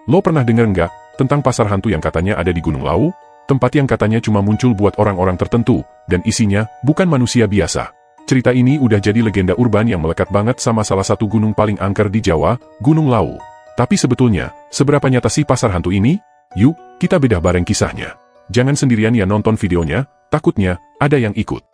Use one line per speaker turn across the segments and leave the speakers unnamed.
Lo pernah denger nggak tentang pasar hantu yang katanya ada di Gunung Lawu? Tempat yang katanya cuma muncul buat orang-orang tertentu, dan isinya bukan manusia biasa. Cerita ini udah jadi legenda urban yang melekat banget sama salah satu gunung paling angker di Jawa, Gunung Lawu. Tapi sebetulnya, seberapa nyata sih pasar hantu ini? Yuk, kita bedah bareng kisahnya. Jangan sendirian ya nonton videonya, takutnya ada yang ikut.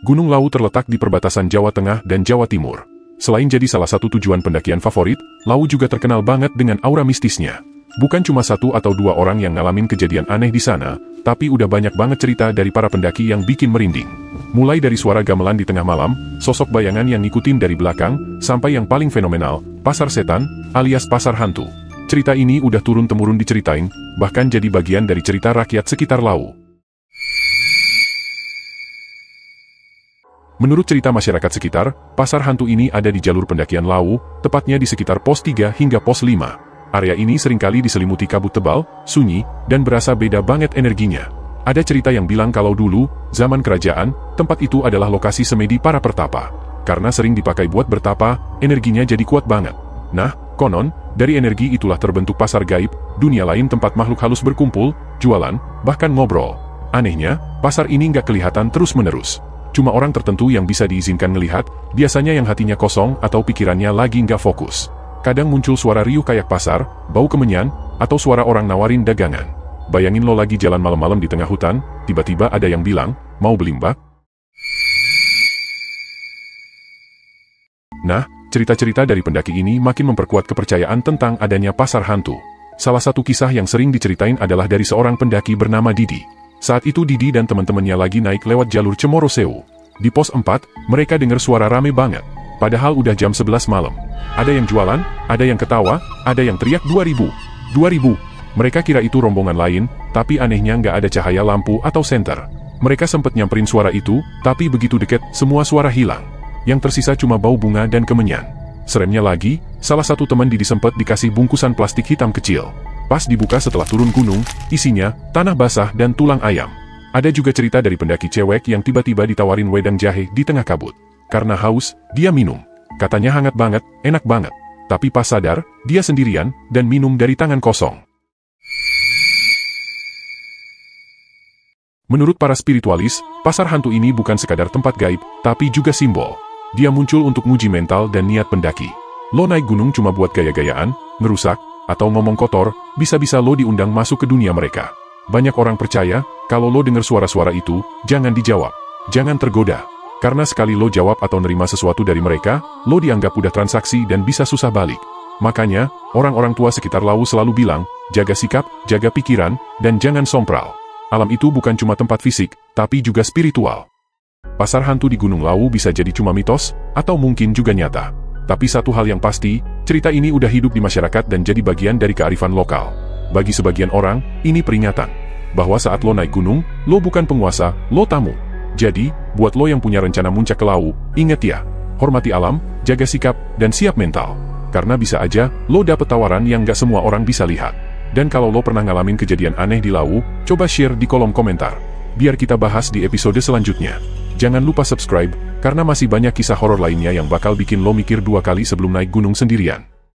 Gunung Lawu terletak di perbatasan Jawa Tengah dan Jawa Timur. Selain jadi salah satu tujuan pendakian favorit, Lawu juga terkenal banget dengan aura mistisnya. Bukan cuma satu atau dua orang yang ngalamin kejadian aneh di sana, tapi udah banyak banget cerita dari para pendaki yang bikin merinding. Mulai dari suara gamelan di tengah malam, sosok bayangan yang ngikutin dari belakang, sampai yang paling fenomenal, pasar setan, alias pasar hantu. Cerita ini udah turun-temurun diceritain, bahkan jadi bagian dari cerita rakyat sekitar Lawu. Menurut cerita masyarakat sekitar, pasar hantu ini ada di jalur pendakian Lawu, tepatnya di sekitar pos 3 hingga pos 5. Area ini seringkali diselimuti kabut tebal, sunyi, dan berasa beda banget energinya. Ada cerita yang bilang kalau dulu, zaman kerajaan, tempat itu adalah lokasi semedi para pertapa. Karena sering dipakai buat bertapa, energinya jadi kuat banget. Nah, konon, dari energi itulah terbentuk pasar gaib, dunia lain tempat makhluk halus berkumpul, jualan, bahkan ngobrol. Anehnya, pasar ini nggak kelihatan terus-menerus. Cuma orang tertentu yang bisa diizinkan ngelihat, biasanya yang hatinya kosong atau pikirannya lagi nggak fokus. Kadang muncul suara riuh kayak pasar, bau kemenyan, atau suara orang nawarin dagangan. Bayangin lo lagi jalan malam-malam di tengah hutan, tiba-tiba ada yang bilang, mau beli mbak? Nah, cerita-cerita dari pendaki ini makin memperkuat kepercayaan tentang adanya pasar hantu. Salah satu kisah yang sering diceritain adalah dari seorang pendaki bernama Didi. Saat itu Didi dan teman-temannya lagi naik lewat jalur Cemoro Sewu. Di pos 4, mereka dengar suara rame banget. Padahal udah jam 11 malam. Ada yang jualan, ada yang ketawa, ada yang teriak 2000. 2000. Mereka kira itu rombongan lain, tapi anehnya nggak ada cahaya lampu atau senter. Mereka sempat nyamperin suara itu, tapi begitu deket, semua suara hilang. Yang tersisa cuma bau bunga dan kemenyan. Seremnya lagi, salah satu teman Didi sempat dikasih bungkusan plastik hitam kecil. Pas dibuka setelah turun gunung, isinya tanah basah dan tulang ayam. Ada juga cerita dari pendaki cewek yang tiba-tiba ditawarin wedang jahe di tengah kabut. Karena haus, dia minum. Katanya hangat banget, enak banget. Tapi pas sadar, dia sendirian dan minum dari tangan kosong. Menurut para spiritualis, pasar hantu ini bukan sekadar tempat gaib, tapi juga simbol. Dia muncul untuk nguji mental dan niat pendaki. Lo naik gunung cuma buat gaya-gayaan, ngerusak, atau ngomong kotor, bisa-bisa lo diundang masuk ke dunia mereka. Banyak orang percaya, kalau lo dengar suara-suara itu, jangan dijawab. Jangan tergoda. Karena sekali lo jawab atau nerima sesuatu dari mereka, lo dianggap udah transaksi dan bisa susah balik. Makanya, orang-orang tua sekitar Lawu selalu bilang, jaga sikap, jaga pikiran, dan jangan sompral. Alam itu bukan cuma tempat fisik, tapi juga spiritual. Pasar hantu di Gunung Lawu bisa jadi cuma mitos, atau mungkin juga nyata. Tapi satu hal yang pasti, cerita ini udah hidup di masyarakat dan jadi bagian dari kearifan lokal. Bagi sebagian orang, ini peringatan bahwa saat lo naik gunung, lo bukan penguasa, lo tamu. Jadi, buat lo yang punya rencana muncak ke Lawu, ingat ya, hormati alam, jaga sikap, dan siap mental. Karena bisa aja, lo dapet tawaran yang gak semua orang bisa lihat. Dan kalau lo pernah ngalamin kejadian aneh di Lawu, coba share di kolom komentar. Biar kita bahas di episode selanjutnya. Jangan lupa subscribe, karena masih banyak kisah horor lainnya yang bakal bikin lo mikir dua kali sebelum naik gunung sendirian.